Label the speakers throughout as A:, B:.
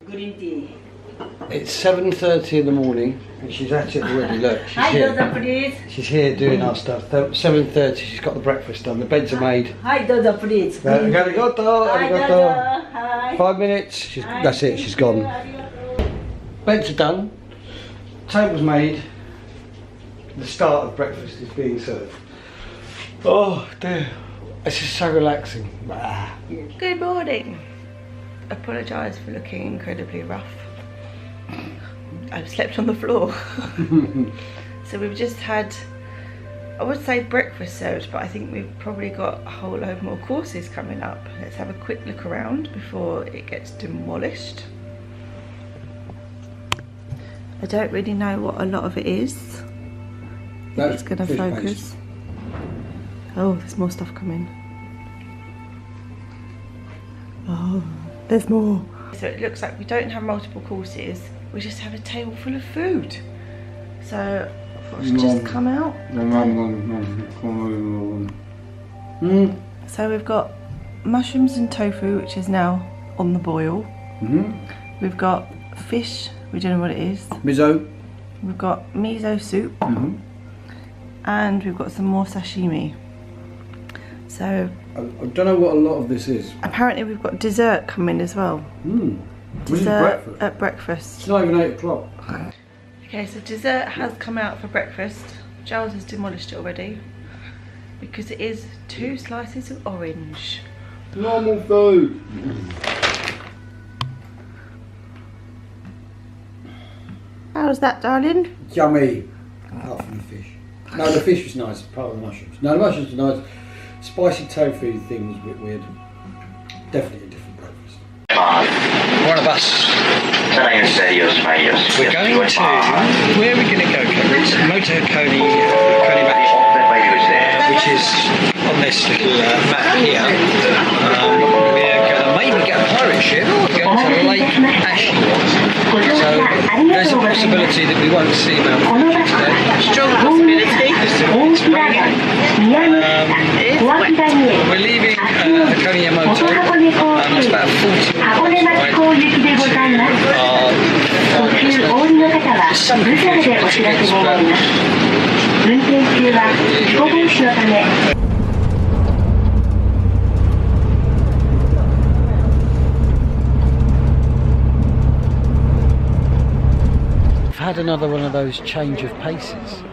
A: Green tea.
B: It's 7:30 in the morning and she's at it already. Look, she's
A: Hi,
B: here.
A: Doza, please.
B: She's here doing our stuff. 7:30, she's got the breakfast done. The beds are made.
A: Hi, Doza, please.
B: Arigato,
A: Hi,
B: arigato.
A: Doza. Hi.
B: 5 minutes. That's it. She's gone. Beds are done. Table's made. The start of breakfast is being served. Oh dear, this is so relaxing.
C: Good morning. Apologise for looking incredibly rough. I've slept on the floor. So we've just had, I would say breakfast served, but I think we've probably got a whole load more courses coming up. Let's have a quick look around before it gets demolished. I don't really know what a lot of it is. It's going to focus. Oh, there's more stuff coming. Oh, there's more. So it looks like we don't have multiple courses, we just have a table full of food. So I thought I should just come out. So we've got mushrooms and tofu, which is now on the boil. We've got fish, we don't know what it is.
B: Miso.
C: We've got miso soup. And we've got some more sashimi. So
B: I don't know what a lot of this is.
C: apparently we've got dessert coming as well. Dessert
B: breakfast?
C: at breakfast.
B: It's not even 8 o'clock.
C: Okay, so dessert has come out for breakfast. Giles has demolished it already because it is 2 slices of orange.
B: Normal food.
C: How's that, darling?
B: Yummy. Apart from the fish. No, the fish was nice, apart from the mushrooms. No, the mushrooms were nice. Spicy tofu thing was a bit weird. Definitely a different breakfast. One of us. We're going to, where are we going to go, Kevin? Moto Hakone, which is on this little map here. We're going to maybe get a pirate ship. We're going to Lake Ashi. So there's a possibility that we won't see Mount Fuji today.
C: Strong possibility.
B: It's raining. We're leaving Hakone Yamato. It's about a 40-minute ride to there's some confusion once you get this boat. I've had another one of those change of paces.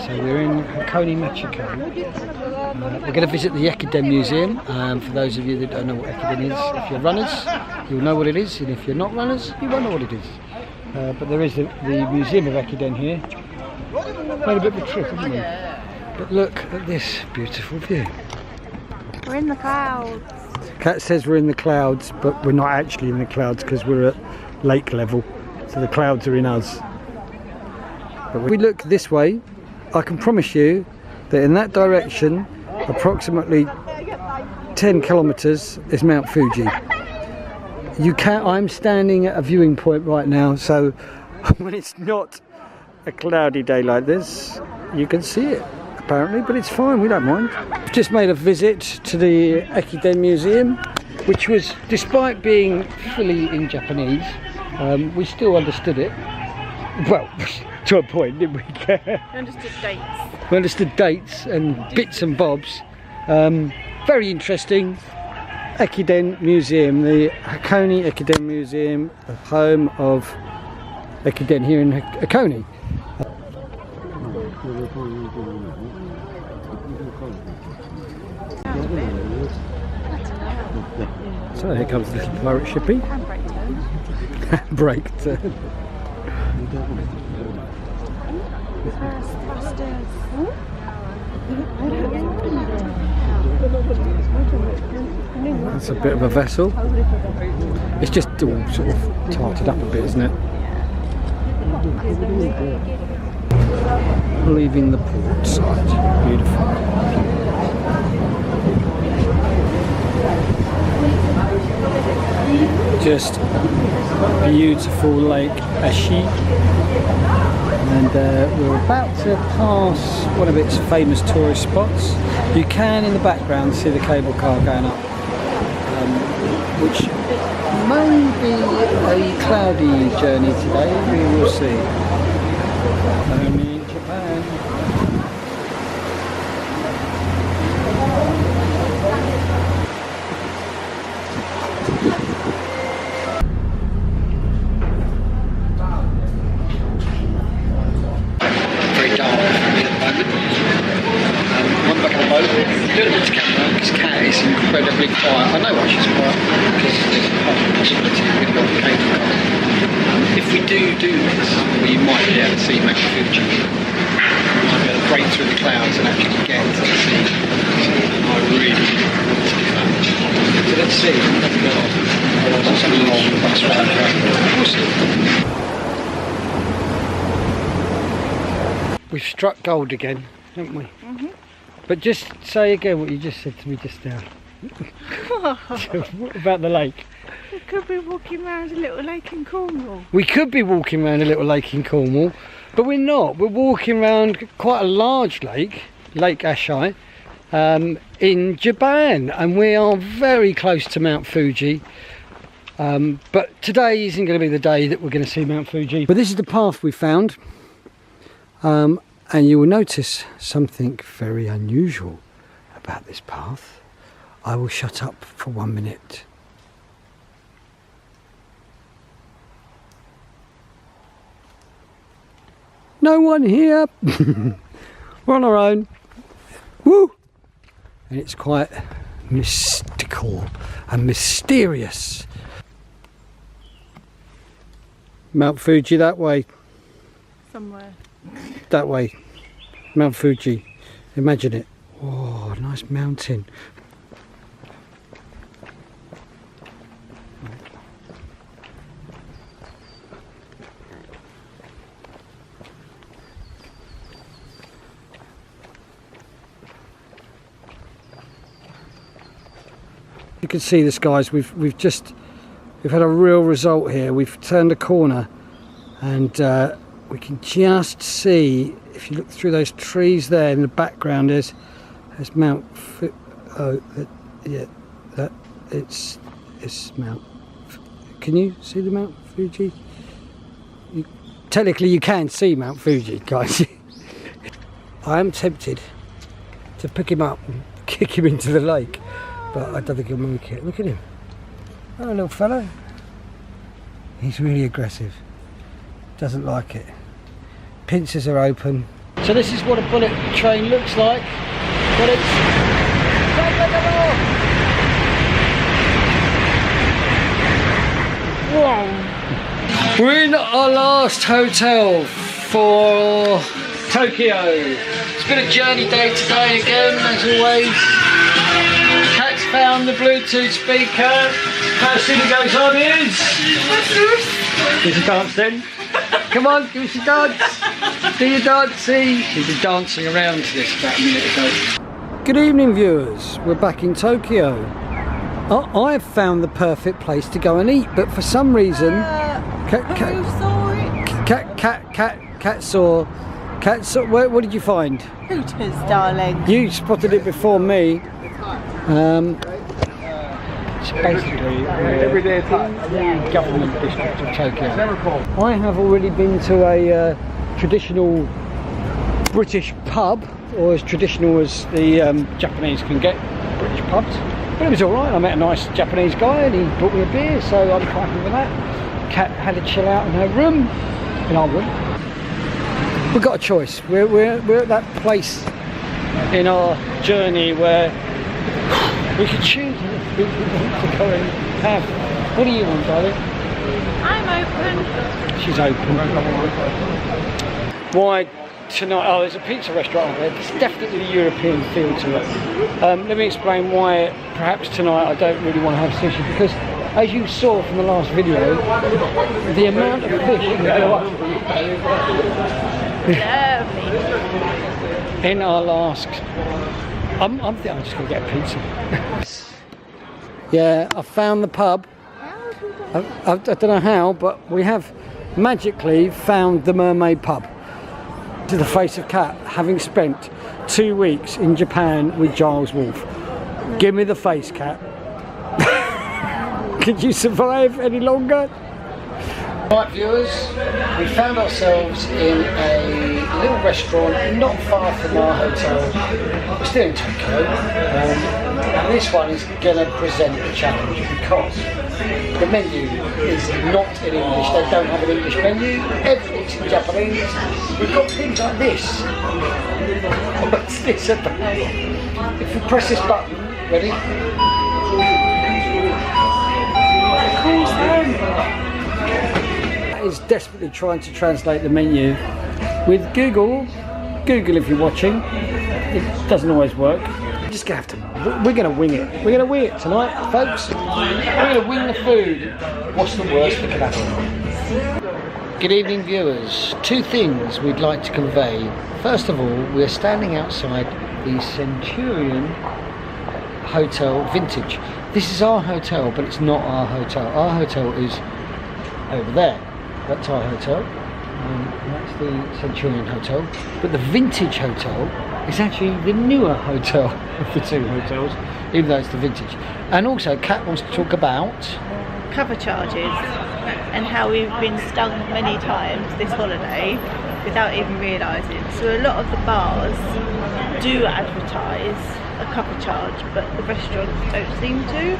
B: So we're in Hakone Machiko. We're going to visit the Ekiden Museum. For those of you that don't know what Ekiden is, if you're runners, you'll know what it is, and if you're not runners, you won't know what it is. But there is the Museum of Ekiden here. Made a bit of a trip, haven't we? But look at this beautiful view.
C: We're in the clouds.
B: Kat says we're in the clouds, but we're not actually in the clouds because we're at lake level. So the clouds are in us. But when we look this way, I can promise you that in that direction, approximately 10 kilometers is Mount Fuji. I'm standing at a viewing point right now, so when it's not a cloudy day like this, you can see it apparently, but it's fine, we don't mind. I've just made a visit to the Ekiden Museum, which was, despite being fully in Japanese, we still understood it. Well, to a point, didn't we?
C: We understood dates.
B: We understood dates and bits and bobs. Very interesting. Ekiden Museum, the Hakone Ekiden Museum, the home of Ekiden here in Hakone. So here comes the little pirate shippy. Break turn. It's a bit of a vessel. It's just all sort of tarted up a bit, isn't it? Leaving the port side. Beautiful. Just beautiful Lake Ashi. And we're about to pass one of its famous tourist spots. You can in the background see the cable car going up, which may be a cloudy journey today, we will see. Only in Japan. Very dark at the moment. I'm back on the boat, doing a bit of camera because Kat is incredibly quiet. I know why she's quiet, because there's a possibility we've got the cable car. If we do this, we might be able to see Mount Fuji. We might be able to break through the clouds and actually get to the sea. I really want to do that. So let's see. That's a long bus ride. We'll see. We've struck gold again, haven't we? But just say again what you just said to me just now. What about the lake?
C: We could be walking around a little lake in Cornwall.
B: We could be walking around a little lake in Cornwall, but we're not. We're walking around quite a large lake, Lake Ashai, in Japan, and we are very close to Mount Fuji. But today isn't going to be the day that we're going to see Mount Fuji. But this is the path we found. And you will notice something very unusual about this path. I will shut up for 1 minute. No one here. We're on our own. Woo! And it's quite mystical and mysterious. Mount Fuji that way.
C: Somewhere.
B: That way, Mount Fuji, imagine it. Oh, nice mountain. You can see the skies. We've had a real result here. We've turned a corner and we can just see, if you look through those trees there in the background, there's Mount it's Mount. Can you see the Mount Fuji? Technically you can see Mount Fuji, guys. I am tempted to pick him up and kick him into the lake, but I don't think he'll make it. Look at him. Oh, little fellow. He's really aggressive. Doesn't like it. Pincers are open. So this is what a bullet train looks like. But it's... Whoa. We're in our last hotel for Tokyo. It's been a journey day today again, as always. Kat's found the Bluetooth speaker. How soon it goes on is... There's a dance then. Come on, give us a dance. Do your dancing. She's been dancing around to this about a minute ago. Good evening, viewers. We're back in Tokyo. I've found the perfect place to go and eat, but for some reason, Cat saw. What did you find?
C: Hooters, darling.
B: You spotted it before me. It's basically the government district of Tokyo. I have already been to a traditional British pub, or as traditional as the Japanese can get British pubs. But it was alright. I met a nice Japanese guy and he brought me a beer, so I'm happy with that. Kat had a chill out in her room, in our room. We've got a choice. We're at that place in our journey where we could choose if we want to go and have. What do you want, darling?
C: I'm open.
B: She's open. Why tonight? Oh, there's a pizza restaurant there. There's definitely a European feel to it. Let me explain why perhaps tonight I don't really want to have sushi, because as you saw from the last video, the amount of fish will go up in our last... I'm just going to get a pizza. Yeah, I found the pub. I don't know how, but we have magically found the Mermaid Pub. To the face of Kat, having spent 2 weeks in Japan with Giles Wolfe. Give me the face, Kat. Could you survive any longer?
D: Right viewers, we found ourselves in a little restaurant not far from our hotel. We're still in Tokyo, and this one is going to present a challenge because the menu is not in English. They don't have an English menu, everything's in Japanese. We've got things like this. What's this about? If we press this button, ready?
B: Is desperately trying to translate the menu with Google if you're watching. It doesn't always work. Just gonna have to, we're gonna wing it. We're gonna wing it tonight, folks. We're gonna wing the food. What's the worst that could happen? Good evening viewers. Two things we'd like to convey. First of all, we're standing outside the Centurion Hotel Vintage. This is our hotel, but it's not our hotel. Our hotel is over there. That's our hotel, and that's the Centurion Hotel. But the Vintage Hotel is actually the newer hotel of the two hotels, even though it's the Vintage. And also, Kat wants to talk about
C: Cover charges and how we've been stung many times this holiday without even realising. So a lot of the bars do advertise a cover charge, but the restaurants don't seem to.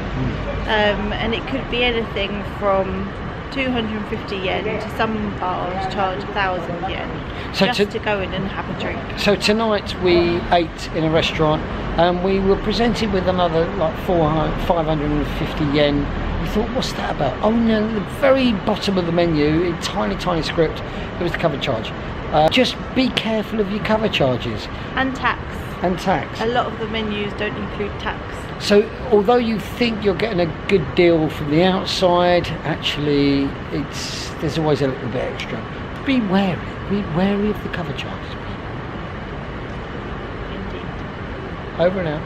C: And it could be anything from 250 yen to some bars charge 1,000 yen
B: So
C: just to go in and have a drink.
B: So tonight we ate in a restaurant and we were presented with another like 550 yen. We thought, what's that about? Oh no, the very bottom of the menu, in tiny script, it was the cover charge. Just be careful of your cover charges.
C: And tax.
B: And tax.
C: A lot of the menus don't include tax.
B: So although you think you're getting a good deal from the outside, actually there's always a little bit extra. Be wary of the cover charges.
C: Indeed.
B: Over and out.